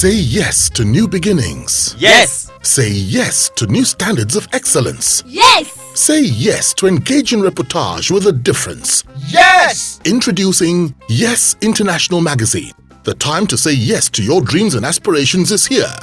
Say yes to new beginnings. Yes. Say yes to new standards of excellence. Yes. Say yes to engaging reportage with a difference. Yes. Introducing Yes International Magazine. The time to say yes to your dreams and aspirations is here.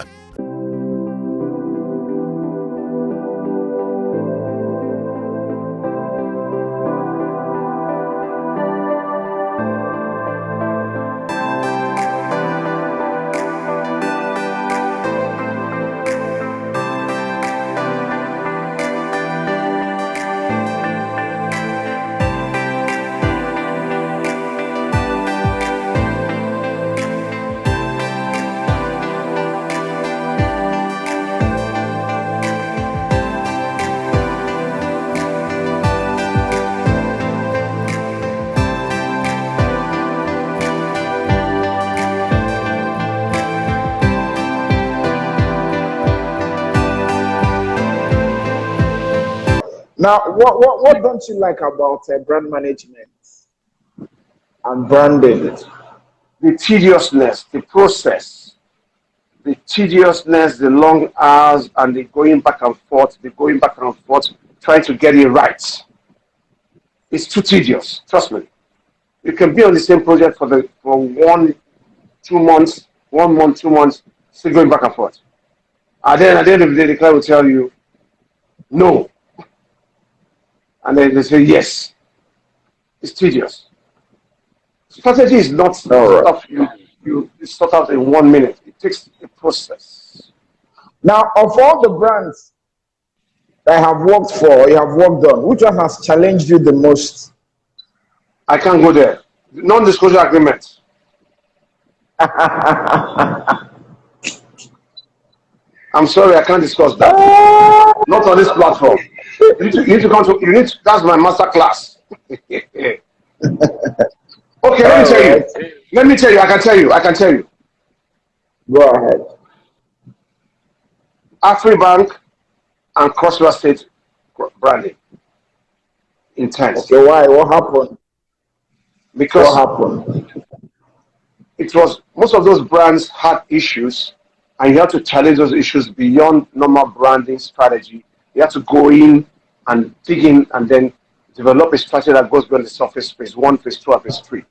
Now, what don't you like about brand management and branding? The tediousness, the process, the tediousness, the long hours, and the going back and forth, trying to get it right. It's too tedious. Trust me. You can be on the same project for 1 month, 2 months, still going back and forth. And then at the end of the day, the client will tell you, no. And then they say, yes. It's tedious. Strategy is not stuff you sort out in 1 minute. It takes a process. Now, of all the brands that I have worked for, you have worked on, which one has challenged you the most? I can't go there. Non-disclosure agreement. I'm sorry, I can't discuss that. Not on this platform. You need to come to. That's my master class. Okay, let me tell you. Let me tell you. I can tell you. Go ahead. Afribank and Crossriver State branding. Intense. Okay, why? What happened? Because what happened? It was most of those brands had issues, and you have to challenge those issues beyond normal branding strategy. You have to go in and dig in and then develop a strategy that goes beyond the surface, phase 1, phase 2, and phase 3.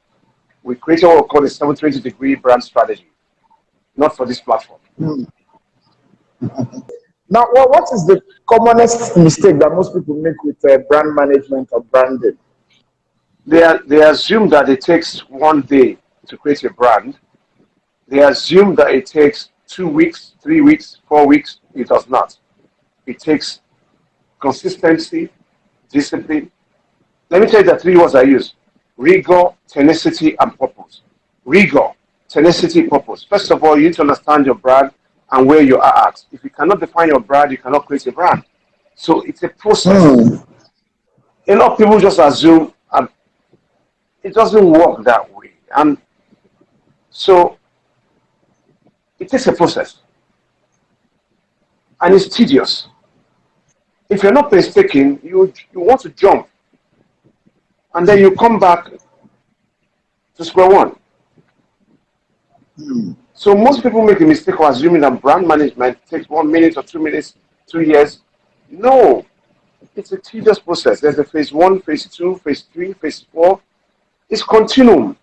We created what we call a 720-degree brand strategy, not for this platform. Now, what is the commonest mistake that most people make with brand management or branding? They assume that it takes 1 day to create a brand. They assume that it takes 2 weeks, 3 weeks, 4 weeks. It does not. It takes consistency, discipline. Let me tell you the 3 words I use: rigor, tenacity, and purpose. Rigor, tenacity, purpose. First of all, you need to understand your brand and where you are at. If you cannot define your brand, you cannot create a brand. So it's a process. A lot of people just assume, and it doesn't work that way. And so it takes a process. And it's tedious. If you're not painstaking, you want to jump. And then you come back to square one. So most people make a mistake of assuming that brand management takes 1 minute or 2 minutes, 2 years. No, it's a tedious process. There's a phase 1, phase 2, phase 3, phase 4. It's continuum.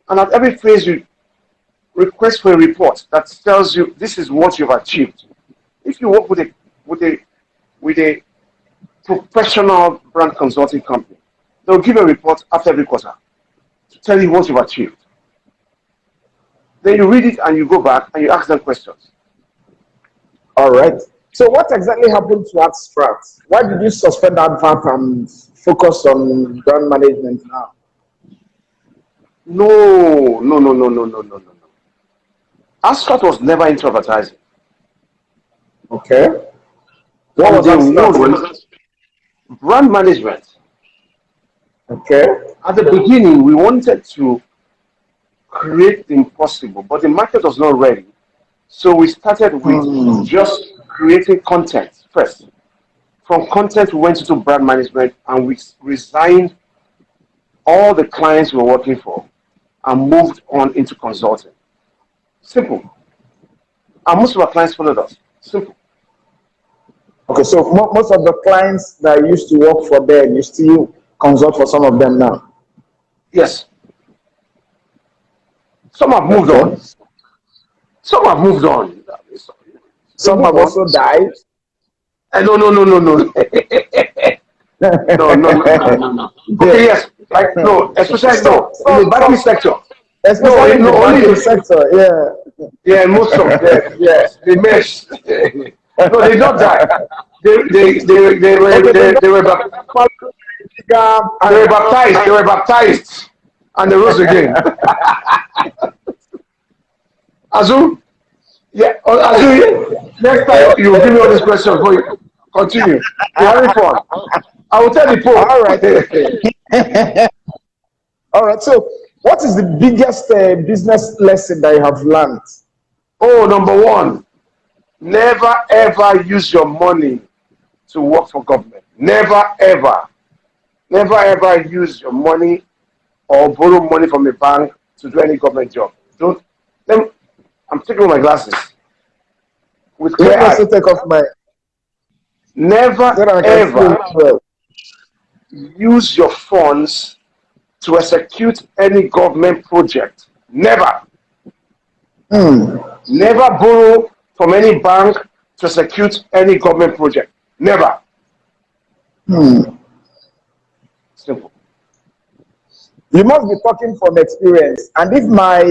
And at every phase, you request for a report that tells you this is what you've achieved. If you work with a professional brand consulting company, they'll give a report after every quarter to tell you what you've achieved. Then you read it and you go back and you ask them questions. All right. So what exactly happened to Abstract? Why did you suspend Advert and focus on brand management now? No. Abstract was never into advertising. Okay. What was Abstract? Brand management. Okay. At the beginning, we wanted to create the impossible, but the market was not ready. So we started with just creating content first. From content, we went into brand management and we resigned all the clients we were working for and moved on into consulting. Simple. And most of our clients followed us. Simple. Okay, so most of the clients that used to work for them, you still consult for some of them now? Yes. Some have moved Okay. on. Some have moved on. Some have also died. No, no, no, no, no. No, no, no, no, no, no. Okay, yes. Like, no, especially, no, in the banking sector. Especially in the only banking sector, yeah. Yeah, most of them, yes. They missed. No, they not die. Okay, They were baptized. They were baptized. And they rose again. Azuh, yeah, Azuh, next time you give me all these questions, but continue. You're having fun. I will tell the Pope. All right. All right. So, what is the biggest business lesson that you have learned? Oh, number one, never ever use your money to work for government. Never ever. Never ever use your money or borrow money from a bank to do any government job. Don't. I'm taking off my glasses with clear Let me eye. also take off my. Never So that I can see ever it well. use your funds to execute any government project. Never. Never borrow from any bank to execute any government project. Never. Simple. You must be talking from experience. And if my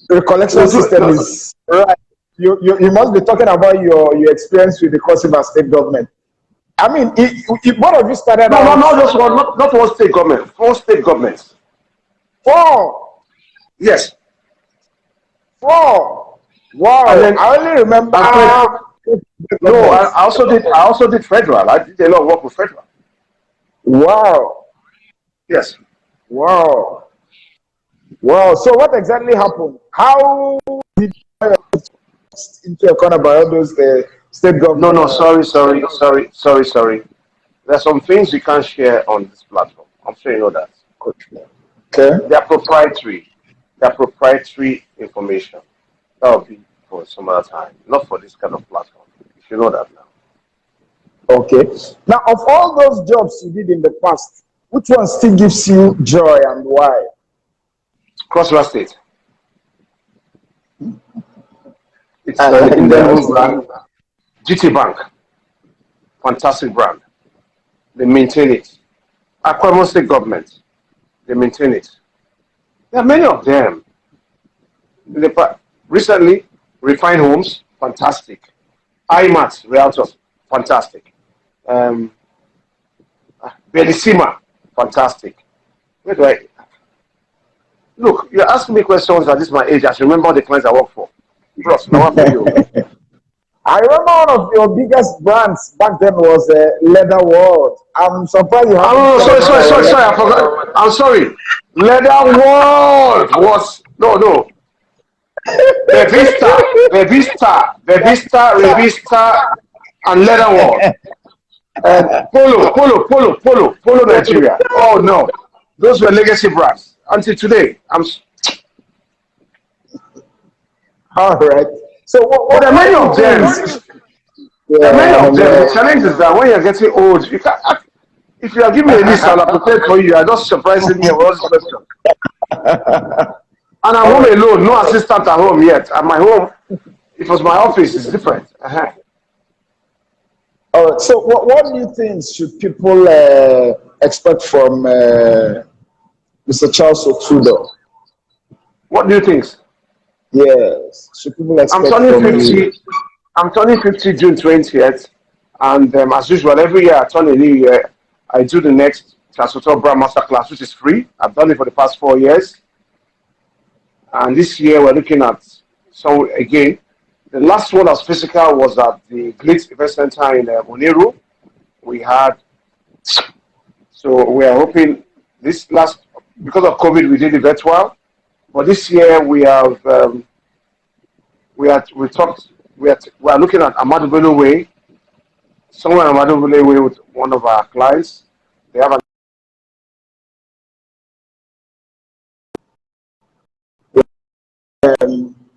recollection system is right, you must be talking about your experience with the Cross River State government. I mean, if both of you started No, out. not just one, not one state government, 4 state governments. 4. Yes. 4. Wow. And then I only remember. no, I also did federal. I did a lot of work with federal. Wow. Yes. Wow. Wow. So what exactly happened? How did you get into a corner by all those state government? No, sorry. There's some things you can't share on this platform. I'm sure you know that. Okay. They're proprietary. They're proprietary information. That will be for some other time, not for this kind of platform. You should know that now. Okay. Now, of all those jobs you did in the past, which one still gives you joy and why? Cross River State. It's I an like Indian that. brand. GT Bank. Fantastic brand. They maintain it. Commonest State government. They maintain it. There are many of them. Recently, Refined Homes, fantastic. IMAT, Realtors, fantastic. Belisima, fantastic. Where do I? Look, you're asking me questions at this my age. I should remember the clients I work for. Plus, now for you. I remember one of your biggest brands back then was Leather World. I'm surprised you haven't. Oh, sorry. I forgot. I'm sorry. Leather World was no. Revista, and Leather World. Polo, Nigeria. Oh no, those were legacy brands until today. All right. So what there are many of them. There are many of them. The challenge is that when you're getting old, you can't. If you are giving me a list, I'll prepare for you. You are just surprising me with all these questions. And I'm home alone, no assistant at home yet. At my home, it was my office. It's different. So what new things should people expect from Mr. Charles Otudo? What new things? Yes. Should people expect I'm turning from 50. you? I'm turning 50 June 20th. And as usual, every year I turn a new year, I do the next Transfer Brand Masterclass, which is free. I've done it for the past 4 years. And this year we're looking at again. The last one as physical was at the Glitz Event Center in Oniru. We had, so we are hoping this last, because of COVID, we did it virtual. But this year we have, we are looking at Ahmadu Bello Way, somewhere in Ahmadu Bello Way with one of our clients. They have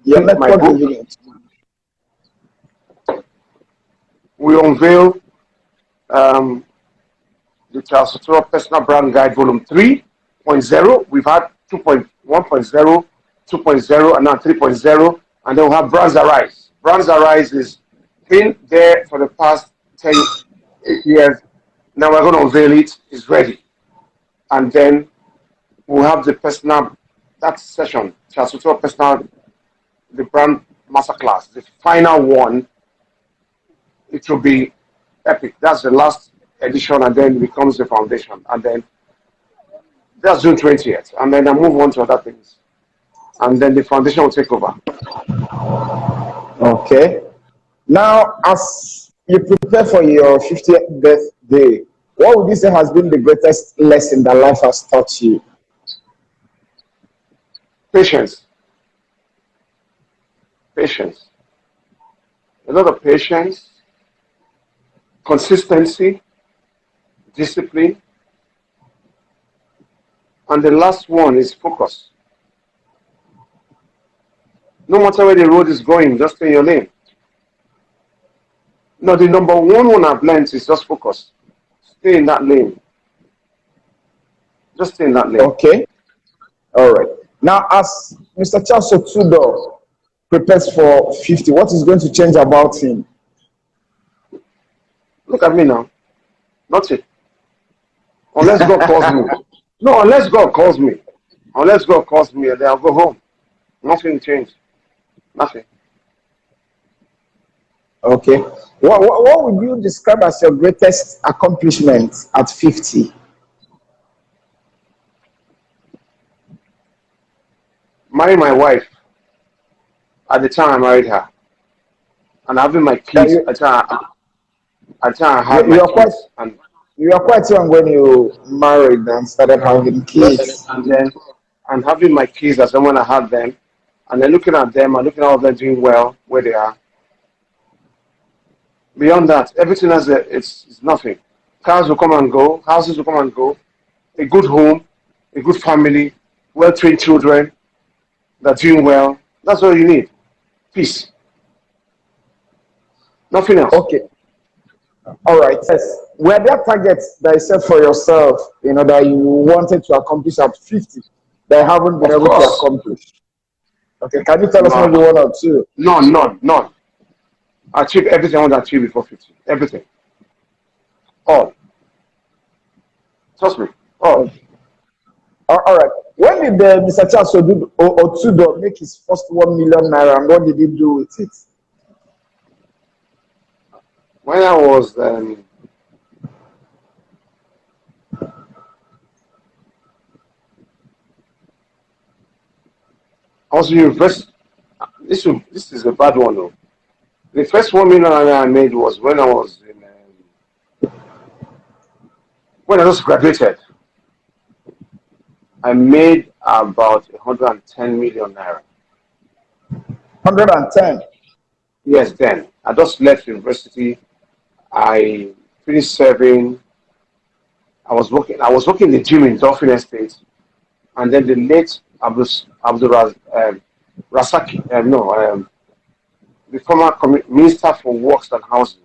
Your my network book. giving it. We unveil the Charles Sotoro Personal Brand Guide Volume 3.0. We've had 2.1.0, 2.0, and now 3.0. And then we'll have Brands Arise. Brands Arise has been there for the past 10 years. Now we're going to unveil it. It's ready. And then we'll have the personal, that session, Charles Sotoro Personal, the Brand Masterclass, the final one. It will be epic. That's the last edition, and then it becomes the foundation. And then that's June 20th. And then I move on to other things. And then the foundation will take over. Okay. Now, as you prepare for your 50th birthday, what would you say has been the greatest lesson that life has taught you? Patience. Patience. A lot of patience, consistency, discipline, and the last one is focus. No matter where the road is going, just stay in your lane. No, the number one I've learned is just focus. Stay in that lane. Just stay in that lane. Okay. All right. Now, as Mr. Charles Sotoro prepares for 50, what is going to change about him? Look at me now. Nothing. Unless God calls me. No, unless God calls me. Unless God calls me, then I'll go home. Nothing changed. Nothing. Okay. What would you describe as your greatest accomplishment at 50? Marrying my wife at the time I married her. And having my kids at the time I had my kids. You were quite young when you married and started having kids. And having my kids as when I had them. And then looking at them and looking at all of them doing well where they are. Beyond that, everything else it's nothing. Cars will come and go, houses will come and go, a good home, a good family, well-trained children that are doing well. That's all you need. Peace. Nothing else. Okay. All right. Yes. Were there targets that you set for yourself, that you wanted to accomplish at 50 that you haven't been able to accomplish? Okay. Can you tell us maybe one or two? None. I achieved everything I want to achieve before 50. Everything. All. Trust me. All. All right. When did Mr. Charles Sotoro make his first 1 million naira, and what did he do with it? When I was university. This is a bad one though. The first 1 million I made was when I was when I just graduated. I made about 110 million naira. 110. Yes, then I just left university. I finished serving. I was working in the gym in Dolphin Estate, and then the late Abdul Rasaki, the former Minister for Works and Housing.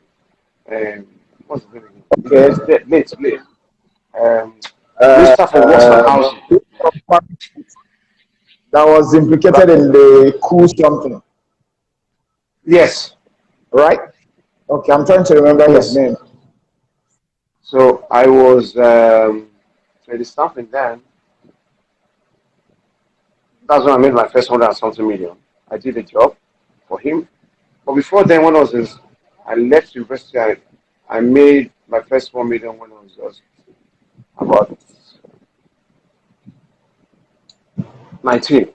What's the name? Okay, late. Minister for Works and Housing. That was implicated in the coup something. Yes. Right? Okay, I'm trying to remember his name. So I was 20 something then. That's when I made my first 100-something million. I did a job for him. But before then, when I left university, I made my first 1 million when I was just about 19.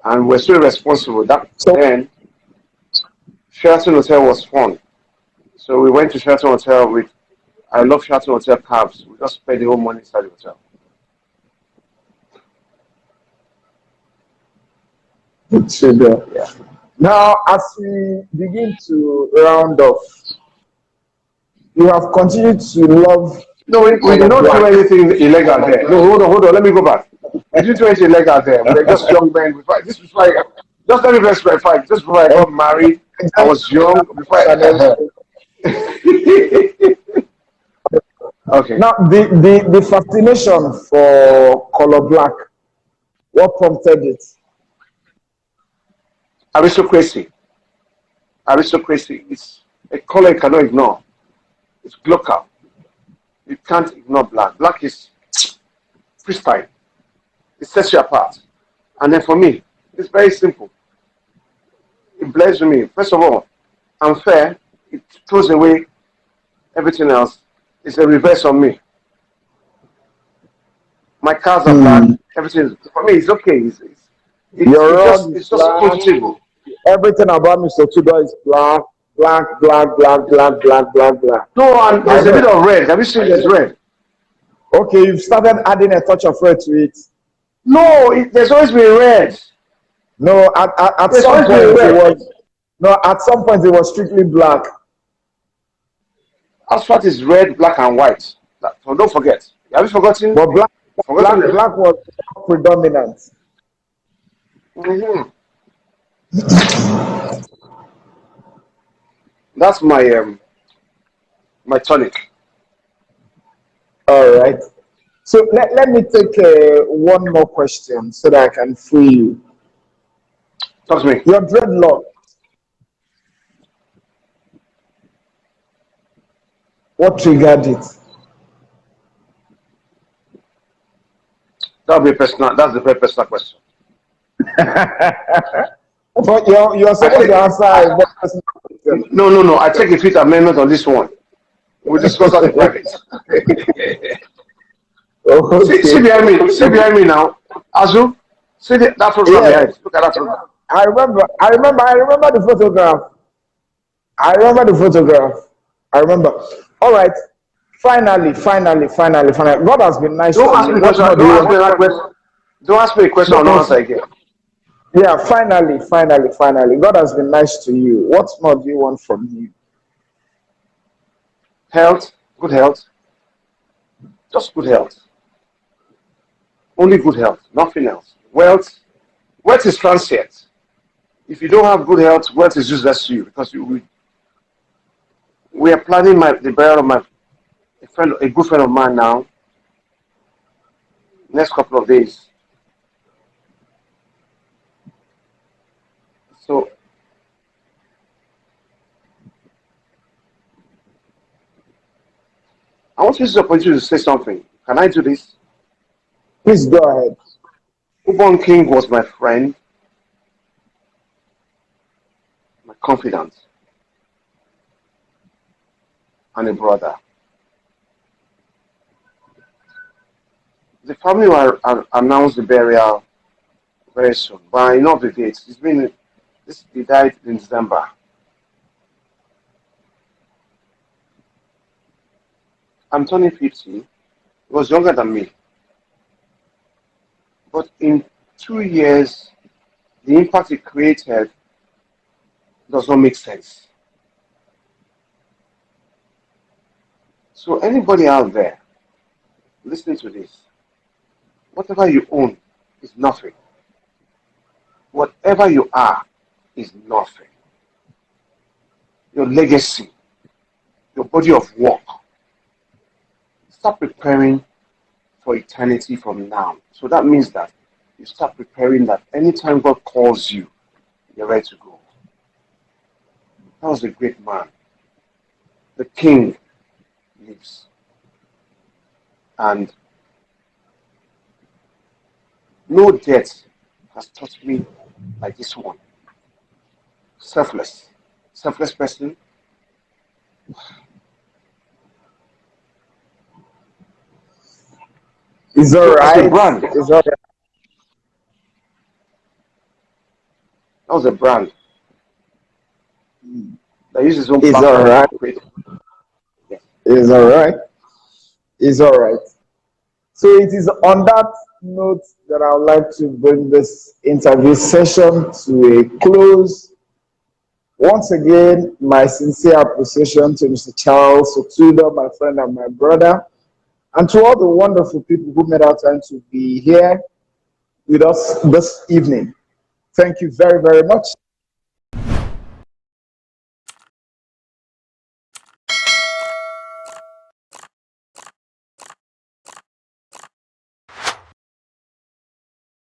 And we're still responsible. Then Sheraton Hotel was fun. So we went to Sheraton Hotel I love Sheraton Hotel cabs. We just spent the whole money inside the hotel. Yeah. Now, as we begin to round off, you have continued to love. No, we did not do anything illegal there. No, hold on. Let me go back. We didn't do anything like that there. We were just young men. This was like, just let me verify. Just before I got married, I was young. Before okay. Now, the fascination for color black, what prompted it? Aristocracy. Aristocracy is a color you cannot ignore. It's local. You can't ignore black. Black is freestyle. It sets you apart. And then for me, it's very simple. It blends with me. First of all, I'm fair. It throws away everything else. It's a reverse on me. My cars are black. Everything for me is okay. It's just positive. Everything about Mr. Tudor is black. No, and there's a bit of red. Have you seen there's red? Okay, you've started adding a touch of red to it. No, there's always been red. No, at some point it was. No, at some point it was strictly black. Asphalt is red, black, and white. So don't forget. Have you forgotten? But black was predominant. Mm-hmm. That's my my tonic. All right. So let me take one more question so that I can free you. Talk to me. Your dreadlock. What triggered it? That'll be personal. That's a very personal question. But you're supposed to answer a very personal question. No. I take a Fifth Amendment on this one. We'll discuss that in private. Okay. See behind me now. Azuh, see that photograph behind. Look at that photograph. I remember the photograph. I remember. All right. Finally. God has been nice to you. Don't ask me a question. I'll answer again. Yeah, finally. God has been nice to you. What more do you want from him? Health, good health. Just good health. Only good health, nothing else. Wealth is transient. If you don't have good health, wealth is useless to you because we are planning the burial of a good friend of mine now. Next couple of days. So I want to use this opportunity to say something. Can I do this? Please go ahead. Ubon King was my friend, my confidant, and a brother. The family will announce the burial very soon, but I know the dates. He died in December. I'm turning 50. He was younger than me. But in 2 years, the impact it created does not make sense. So anybody out there listening to this, whatever you own is nothing. Whatever you are is nothing. Your legacy, your body of work. Start preparing for eternity from now. So that means that you start preparing that anytime God calls you, you're ready to go. That was a great man. The king lives. And no death has taught me like this one. Selfless person. It's all right. It's all right. That was a brand. That uses his own platform. It's all right. Yeah. It's all right. It's all right. So it is on that note that I would like to bring this interview session to a close. Once again, my sincere appreciation to Mr. Charles Otudo, my friend and my brother, and to all the wonderful people who made our time to be here. with us this evening. Thank you very, very much.